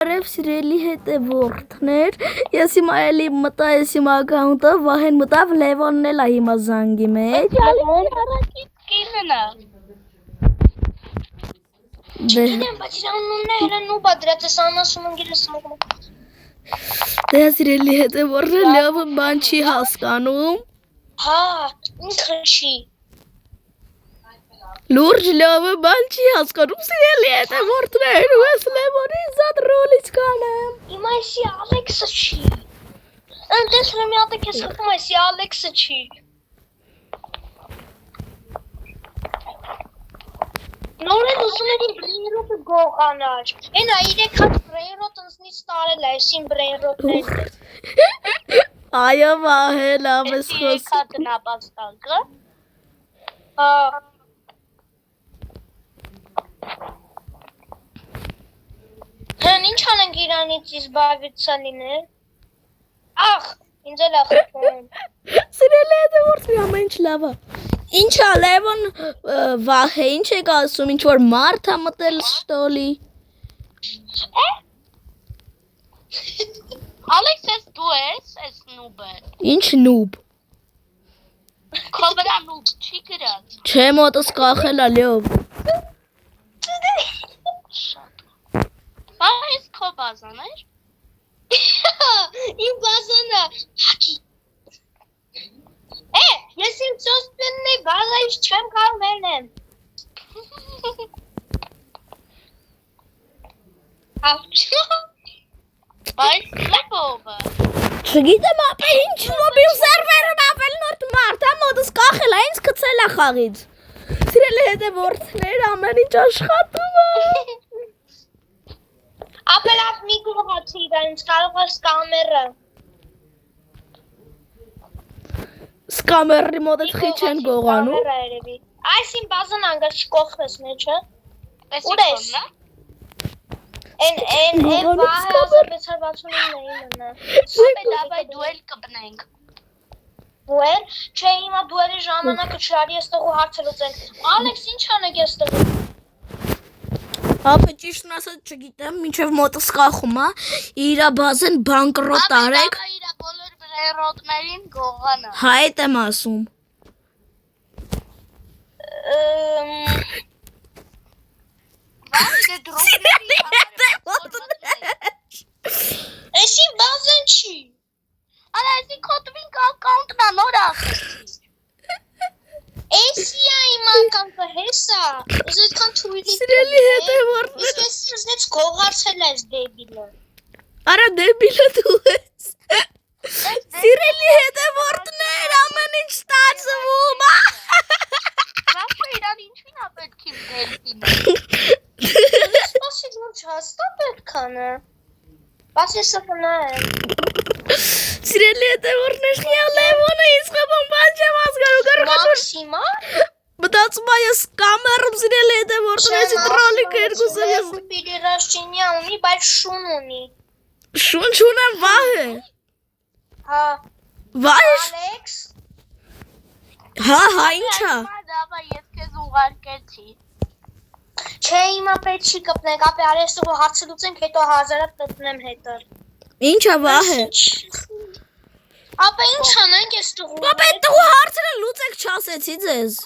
Արև սիրելի հետևորդներ, ես հիմա էլի մտա ես հիմա ակաունտը, Վահեն մտավ, Լևոնն էլ է հիմա զանգի մեջ։ Չգիտեմ, բայց իր անունները նուբա դրած ես անասում ընգիրս մոգում։ Դե սիրելի հետևորդներ, Լևոնը բան չի հասկանում։ Հա, ինքը չի։ Լուրջ Լևոնը բան չի հասկանում, սիրելի հետևորդներ, ու ես Լևոնի զատ ռոլից կանեմ։ Հիմա էսի Ալեքսը չի։ Այնտես մի հատ է քեզ խփում էսի Ալեքսը չի։ Նորեն ուզում էր իմ բրեյնրոտը գողանար։ Էնա 3 հատ բրեյնրոտ ընձնից տարել է, այսին բրեյնրոտներն է։ Այո, Վահե, լավ ես խոսում։ 3 հատ նապաստակը։ Հա։ Հեն ինչ անենք իրանից իզբավիցա լինել։ Ախ, ինձ էլ է խփում։ Սիրելի հետևորդ մի ամեն ինչ լավ է։ Ինչա Լևոն Վահե, ինչ եք ասում, ինչ որ մարդ է մտել շտոլի։ Ալեքս, ես դու ես նուբը։ Ինչ նուբ։ Քո վրա նուբ չի գրած։ Չէ, մոտս կախել է լյով։ Բա ես քո բազան էր։ Իմ բազանը։ Ես իմ ծոսպենն է բազայից չեմ կարող վերնեմ։ Բայց լեպովը։ Չգիտեմ ապա ինչ մոբիլ սերվերն ավել նորդ մարդ է մոտս կախել է, ինձ կցել է խաղից։ Սիրելի հետևորդներ, ամեն ինչ աշխատում է։ Ապելավ մի գողացի իրենց կարող է սկամերը։ Սկամերի մոտից խիչ են գողանում։ Այս իմ բազան անգար չկողնես մեջը։ Ուր ես։ Են վահը 1669 իմնը։ Ապե դավայ դուել կբնենք։ Դուել? Չէ, հիմա դուելի ժամանակը չարի եստեղու հարցը լուծենք։ Ալեքս, ինչ անեք եստեղու։ Ապե ճիշտն ասած չգիտեմ, մինչև մոտս կախում է, իրա բազեն բանկրոտ արեք։ Ապե իրա բոլոր բրեյրոտներին գողանա։ Հա էտ եմ ասում։ Վայ դրոպների Էսի բազեն չի։ Արա էսի կոտվին ակաունտն է նոր ախեցի։ Էսի է իմ ակաունտը հեսա։ Ես այդքան թույլի Սիրելի հետևորդներ։ Էսի ուզնեց գողացել ես դեբիլը։ Արա դեբիլը դու ես։ Սիրելի հետևորդներ, ամեն ինչ ստացվում է։ Ռապը իրան ինչին է պետք իմ դելֆինը։ Սպասի դու չհաստա պետք անը։ Բասի սխնա է։ Սիրելի հետևորդներ, նիա Լևոնը ինձ խփում բան չեմ հասկանում, Մաքսիմա։ մտածում եմ ես կամերում սիրելի հետևորդներ, էսի տրոլիկը երկուսը ես։ Պիրիրաշինյա ունի, բայց շուն ունի։ Շունչ ունեմ Վահե։ Հա։ Վահե։ Ալեքս։ Հա, ինչա։ Դավա ես քեզ ուղարկեցի։ Չէ, հիմա պետք չի կպնենք, ապե արեստողը հարցը լուծենք, հետո 1000-ը կպնեմ հետը։ Ինչա Վահե։ Ապե ինչ անենք ես տղու։ Ապա այդ տղու հարցերը լուծեք չասեցի ձեզ։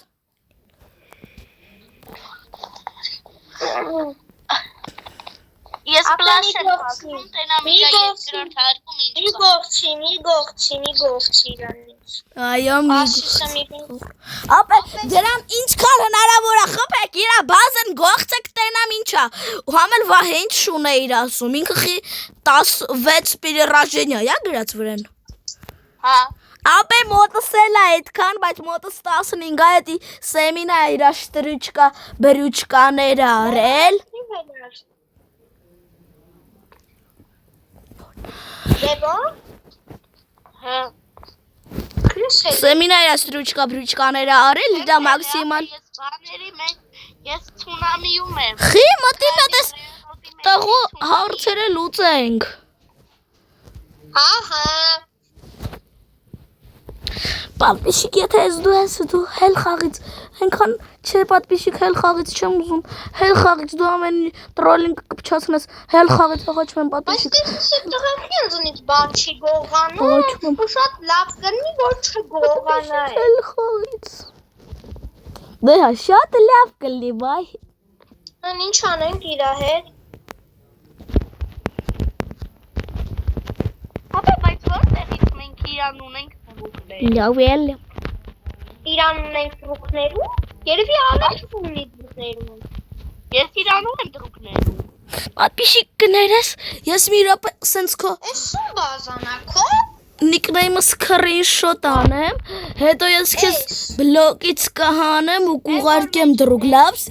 Ես պլաշ եմ հասնում, տենամ իրա երկրորդ հարկում ինչ մի գողցի իրանից։ Այո, Ասիսը մի ապա դրան ինչքան հնարավոր է խփեք, իրա բազեն գողցեք տենամ ինչա։ Ու համել Վահե ինչ շուն է իր ասում, ինքը 16 պիրիրաժենյա, յա գրած վրեն։ Հա։ Ապե մոտս էլ է այդքան, բայց մոտս 15 է էդի սեմինա իրա շտրուչկա բրուչկաներ արել։ Դեբոն։ Հա։ Սեմինա իրա շտրուչկա բրուչկաներ արել, իրա մաքսիմալ։ Ես բաների մեջ, ես ցունամիում եմ։ Խի մտի մտես տղու հարցերը լուծենք։ Հա։ Պատվիշիկ, եթե ես դու ես, դու հել խաղից, հենքան չէ պատվիշիկ, հել խաղից չեմ ուզում, հել խաղից դու ամեն տրոլինգ կպչացնես, հել խաղից աղաչում եմ պատվիշիկ։ Բայց դες տղամի ինձնից բան չի գողանում, ու շատ լավ կրնի, որ չգողանա է։ Հել խաղից։ Դե հա, շատ լավ կլի, բայ։ Ան ինչ անենք իրա հետ։ Ապա բայց որտեղից մենք իրան ունենք դրուկներ։ Լավ էլ։ Իրան ունենք դրուկներու, երևի ալեչ ունի դրուկներու։ Ես իրան ունեմ դրուկներում։ Պատվիշիկ կներես, ես մի րոպե սենց քո Էս ու բազանա քո։ նիկնեյմը սկրինշոտ անեմ, հետո ես քեզ բլոկից կհանեմ ու կուղարկեմ դրուկ լավս,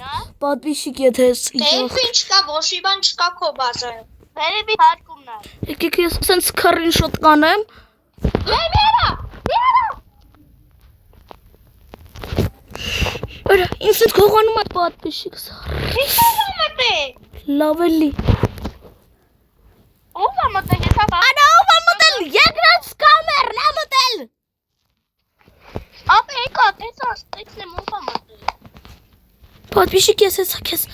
պատվիշիկ եթե ես Դեյվ ինչ կա, ոչի բան չկա քո բազայում։ Վերևի հարկումն է։ եկեք ես սենց սկրինշոտ կանեմ, Արա, ինձ սենց կողանում է պատվիշիկ սար։ Ինչ անում է։ Լավ էլի։ Ո՞վ է մտել հեսա։ Արա ով է մտել, երկրած կամերն է մտել։ Ապա եկա, տեսա, ստեցնեմ ով է մտել։ Պատվիշիկ ես հեսա քեզ։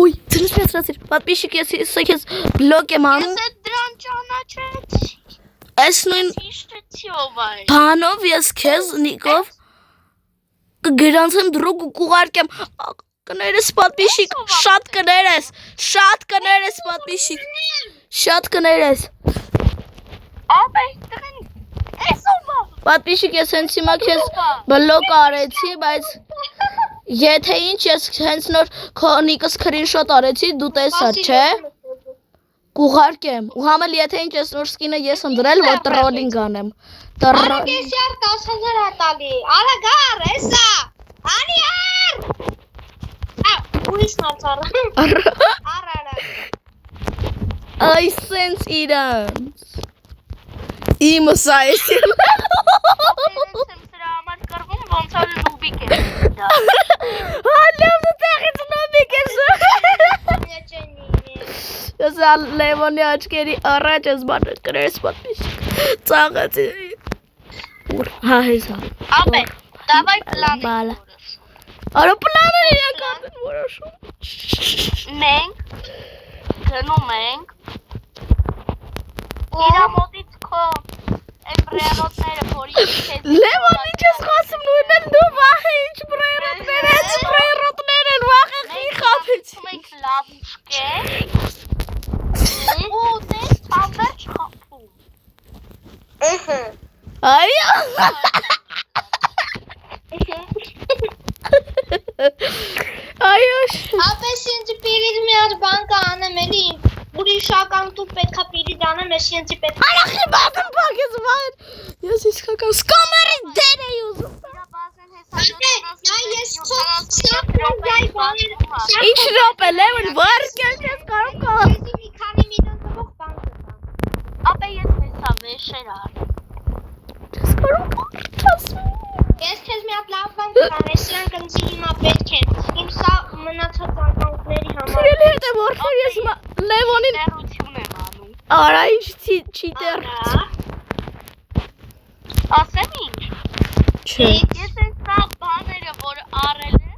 Ոյ, ծնս մեծրացիր, պատվիշիկ ես հեսա քեզ բլոկ եմ անում։ Ես է դրան ճանաչեցի։ Այս նույն Իշտեցի ով է։ բանով ես քեզ նիկով կգրանցեմ դրուկ ու կուղարկեմ կներես պատվիշիկ, շատ կներես պատվիշիկ, շատ կներես։ Ապա դրան էս ով է։ Պատվիշիկ ես հենց հիմա քեզ բլոկ արեցի, բայց եթե ինչ ես հենց նոր քո նիկը սկրինշոտ արեցի, դու տեսա, չէ։ Կուղարկեմ, ու համել եթե ինչ ես նոր սկինը ես եմ դրել, որ տրոլինգ անեմ։ Արագ ես յար 10,000 հատալի, արագ ար, էսա, անի ար, ուրիշ նարցար, արագ, Այս սենց իրանց, իմս այս իրանց, Ես եմ սրա համար կրվում, ոնց որ նուբիկ է։ հալև դու տեղից նոմիկ ես, ես լևոնի աչկերի առաջ ես բանը կրես պատվիշիկ, ծաղացի, հա հեսա, Ապա, դավայ պլան Բալա։ ենք որոշում։ արա պլանը իրական են որոշում, Մենք գնում ենք իրա մոտից քո այն բրերոտները, որի քեզ լևոն ինչ ես խոսում նույն են դու վախը ինչ բրերոտներ են վախը խի խապեց, մենք լավ ուշկե ու դες թավեր չխապում։ այո, այո, Ապես ինձ պիրիդ մի ազ բան կա անեմ էլի, ուրիշական դու պետքա պիրիդ անեմ, ես ինձ պետք արա խի բատն պակեց վայր, ես իսկական սկամերի դեր էի ուզում, Իրա բազեն հեսա նա ես սապրոզայ բաներ ինչ ռոպ է լևոն վարկել ես կարում կա, մի քանի միլիոն տվող բան կտամ Ապա ես հեսա վեշեր արի։ ես կարում կա, Ես քեզ մի հատ լավ բան կտամ, ես իրանք ինձ հիմա պետք են իմ սա մնացած անկանկների համար սիրելի հետ է որքեր ես լևոնին, Տերություն եմ անում։ արա ինչ չի տեր, Ասեմ ինչ։ չէ, Ես են սա բաները, որ արել եմ,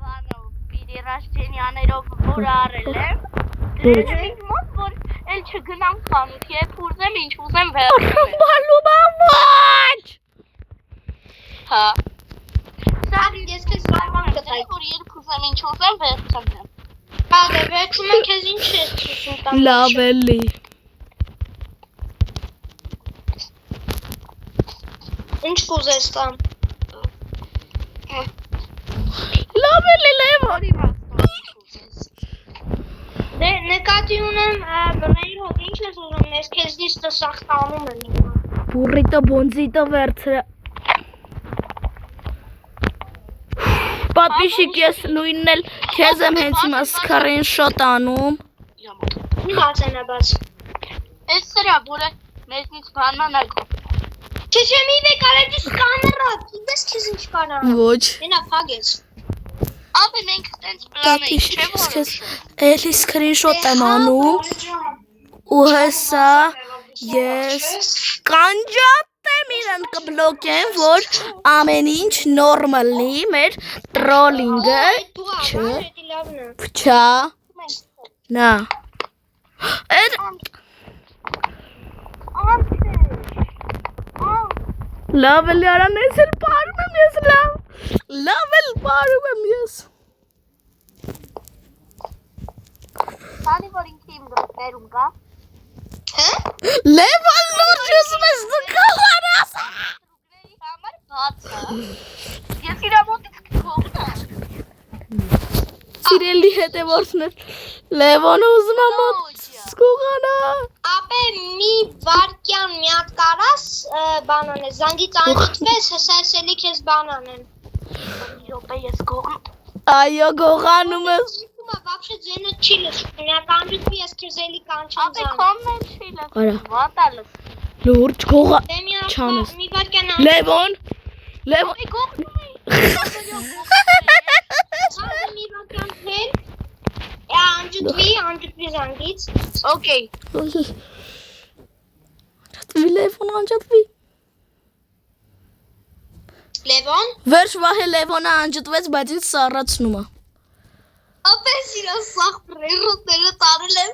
բանը պիրի Ռաշջենյաներով, որ արել եմ, դրել եմ ինձ մոտ, որ էլ չգնամ խանութ, երբ ուզեմ, ինչ ուզեմ վերցնեմ։ բալում ամաչ, Հա։ Սա ես քեզ լավ բան կտայի որ երբ ուզեմ, ինչ ուզեմ վերցնեմ։ Հա դե վերջում եմ քեզ ինչ ես ցույցում տամ լավ էլի, Ինչ կուզես տամ լավ էլի լևոն, Դե նկատի ունեմ բրեիր հոտ ինչ ես ուզում ես քեզնից տսախ տանում եմ հիմա բուրրիտը բոնզիտը վերցրը, պատվիշիկ ես նույնն էլ քեզ եմ հենց հիմա սկրինշոտ անում, Մի բացենա բաց Այս սրա, որը մեզնից բանան ակո։ Չէ մի վեկար էդի սկաներա Իդես քեզ ինչ կարամ ոչ, Մենա փագես Ապա մենք տենց պլան էինք, չէ՞ պատվիշիկ ես քեզ որոշում։ էլի սկրինշոտ եմ անում, ու հեսա ես կանջատ Հիմա իրան կբլոկեն, որ ամեն ինչ նորմալ լինի, մեր տրոլինգը չա։ Նա։ Լավ էլ արան ես էլ պարում եմ ես լավ էլ պարում եմ ես։ Քանի որ ինքը իմ գրպերում կա։ Լևոն լուրջս մեզ նկողանաս։ Գրերի համար բաց է։ Ես իրա մոտից կողնա։ Սիրելի հետևորդներ, Լևոնը ուզում է մոտ կողանա։ Ապե մի վարկյան մի հատ կարաս բանան է, զանգից անջիտվես, հսասելի քեզ բանան են։ Յոպե ես կողն։ Այո, գողանում ես։ Вообще ձենը չի լսում, միակ անջիտվի ես քեզ էլի կանչեմ Ապե կոմն են չի լսում։ Արա։ Վատալս։ Լուրջ գողա։ Չանես։ Մի վարկյան Լևոն։ Ապե կողնում է։ մի վարկյան թել, անջիտվի զանգից։ Okay. Լևոն անջատվի։ Լևոն։ Վերջ վահե Լևոնը անջատվեց, բայց ինձ սառացնում է։ Ապե սիրա սաղ պրերոտները տարել եմ։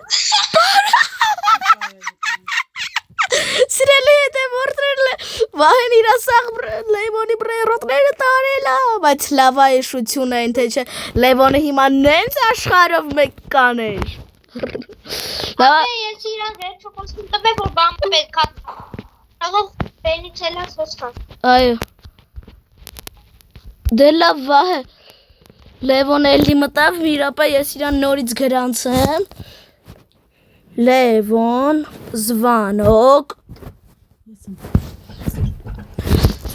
Սիրելի հետևորդներ վահեն իր սաղ Լևոնի պրերոտները տարել է, բայց լավ է շությունը այն թե չէ Լևոնը հիմա նենց աշխարհով մեկ կաներ։ Ապե ես իրան վերջը խոսքում տվեք, որ բան պետք է աղող բենից էլաս ոսկան։ Այո։ Դե լավ վահե Լևոն էլի մտավ, մի րոպե ես իրան նորից գրանցեմ։ Լևոն Զվանոկ։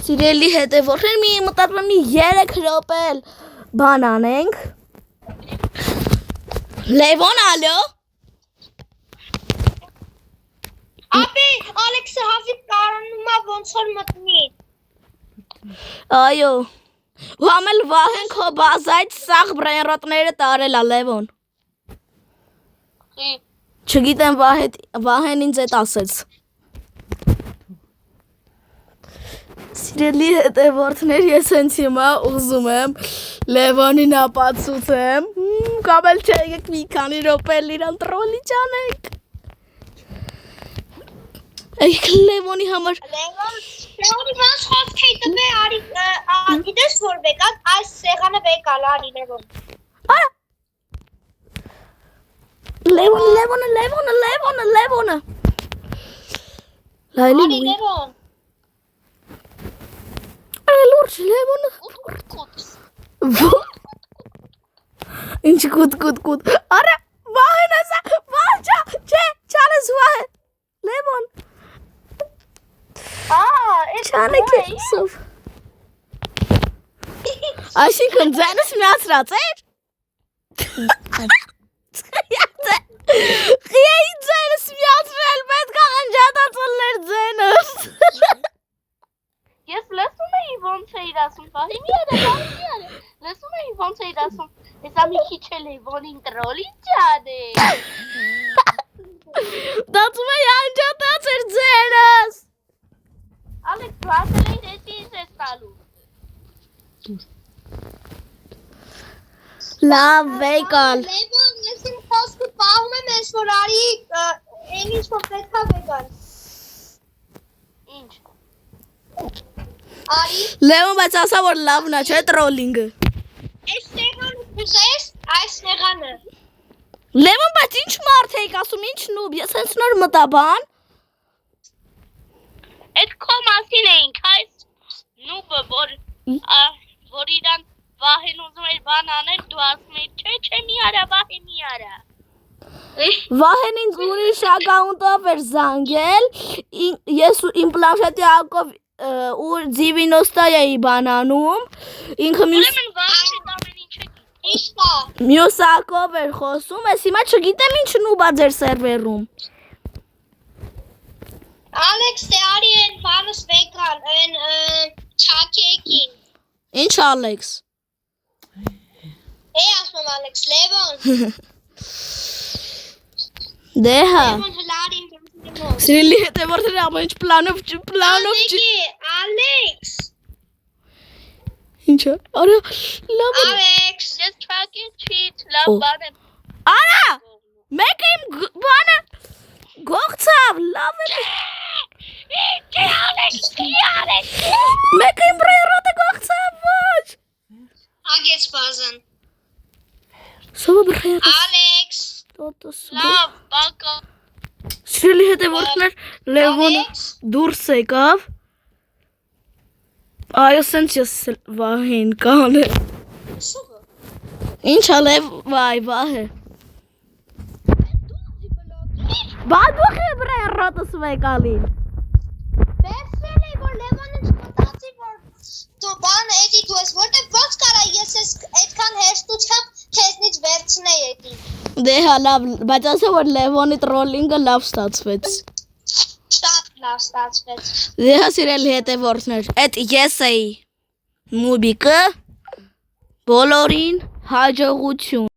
Սիրելի հետևորդներ, մի մտածում եմ մի 3 րոպե բան անենք։ Լևոն, ալո։ Ապե Ալեքսը հազիվ կարանում է ոնց որ մտնի։ Այո։ Ու համել վահեն քո բազայց սաղ բրենրոտները տարել է Լևոն։ Չգիտեմ վահեն ինձ էտ ասեց։ Սիրելի հետևորդներ, ես հենց հիմա ուզում եմ Լևոնին ապացուցեմ, կամ էլ չէ եկեք մի քանի րոպե իրան տրոլի ճանենք։ Այք Լևոնի համար Լևոնի ոնց խոսք էի տվե արի գիտես որ վեկալ այս սեղանը վեկալ արի Լևոն։ Արա Լևոնը Լայլի Արի Լևոն։ Արա լուրջ Լևոնը Ինչ կուտ Արա վահեն ասա վահ չէ չանես վահեն Լևոն Չանեք եսով Այսինքն ձենս միացրած էր Խիայի ձենս միացրել պետք է անջատացոլներ ձենս Ես լսում էի ոնց էիր ասում, վահի մի արա, լսում էի ոնց էիր ասում, հեսա մի քիչ էլ Լևոնին տրոլի ճանե։ Դատում էի անջատացեր ձենս Ալեքս, դու ասել էիր էսի ինձ ես տալու։ Լավ վեկալ Լևոն, ես իմ խոսքը պահում եմ ես որ արի են ինչ որ պետք է վեկալ։ Ինչ։ Արի Լևոն բայց ասա որ լավն է չէ տրոլինգը այս սեղանը կուզես այս սեղանը։ Լևոն բայց ինչ մարդ էիք ասում ինչ նուբ ես հենց նոր մտա բան Էդ քո մասին էինք, այս նուբը, որ իրան վահեն ուզում էր բան անել, դու ասում էիր, չէ, մի արա, վահե մի արա։ Վահեն ինձ ուրիշ ակաունտով էր զանգել ես իմ պլանշետի ակով ու ձիվինոստայ էի բանանում ինքը Ուրեմն վահեն ամեն ինչը Իշտա մյուս ակով էր խոսում ես հիմա չգիտեմ ինչ նուբա ձեր սերվերում Ալեքս դե արի են բանս վեկալ են չակեկին Ինչ Ալեքս ասում Ալեքս Լևոն Դե հա Լևոն հլարին Սիրելի հետևորդներ ամեն ինչ պլանով Ալեքս։ Ինչը, արա, լավ է։ Ալեքս։ Ես fucking cheat, լավ բան եմ։ Արա, մեկը իմ բանը գողցավ, լավ է։ Մեկը իմ բրերոտը գողցավ, ոչ։ Ագեց բազան։ Սովը բրերոտ։ Ալեքս։ Լավ, բակա։ Սիրելի հետևորդներ, Լևոնը դուրս եկավ։ Այո, սենց ես վահին կանը։ Ինչա վայ, վահ է։ Բադուխ է բրերոտս վեկալին։ Բերսվել է, որ Լևոնը չմտածի, որ դու բան էդի դու ես, որտեղ ոնց կարա ես ես այդքան հեշտությամբ քեզնից վերցնեի էդի։ Դե հա լավ, բայց ասա որ Լևոնի տրոլինգը լավ ստացվեց։ Շատ լավ ստացվեց։ Դե հա սիրելի հետևորդներ, այդ ես էի նուբիկը բոլորին հաջողություն։